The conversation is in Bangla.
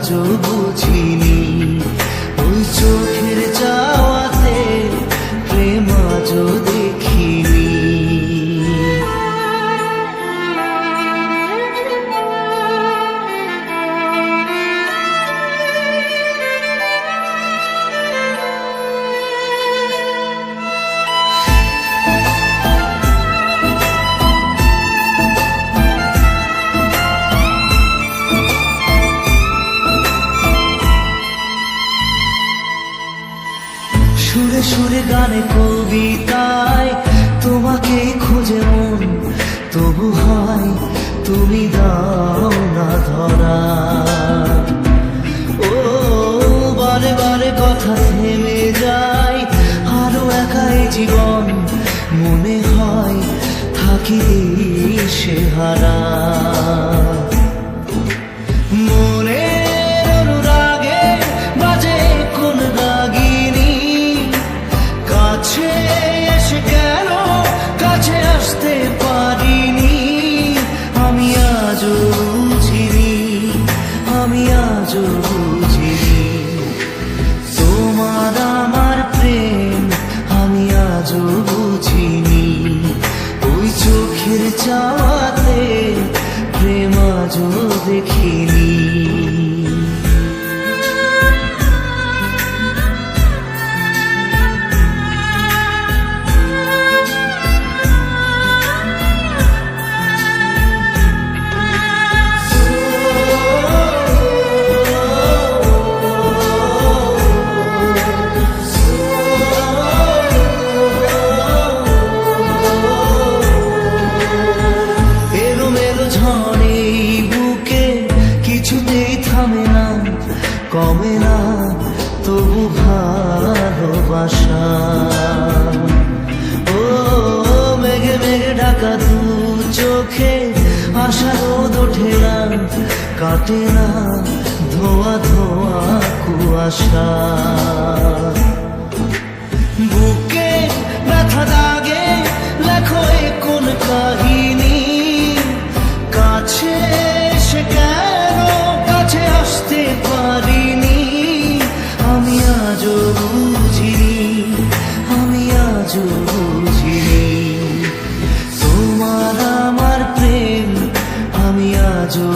আজও বুঝিনি, ওই চোখের চাওয়াতে প্রেম আজও দেখিনি। সুরে সুরে গানে কবিতায় তোমাকে খুঁজে মন, তবু হয় তুমি দাও না ধরা। ও বারে বারে কথা থেমে যায়, আরো একাই জীবন মনে হয় থাকি সে হারা। এসে কেন কাছে আসতে পারিনি, আমি আজও বুঝিনি, আমি আজও বুঝিনি তোমার আমার প্রেম, আমি আজও বুঝিনি। ওই চোখের চাওয়াতে প্রেম আজও দেখিনি। ঝড়ে বুকে কিছুতেই থামে না, কমে না তবু ভালোবাসা। ও মেঘে মেঘে ঢাকা দু চোখে আশা রোদ ওঠে না, কাটে না ধোয়া ধোয়া কুয়াশা। বুকে ব্যথা দাগে লেখো কোন কাহিনী, কাছে এসে কেন কাছে আসতে পারিনি, আমি আজও বুঝিনি, আমি আজও বুঝিনি তোমার আমার প্রেম, আমি আজও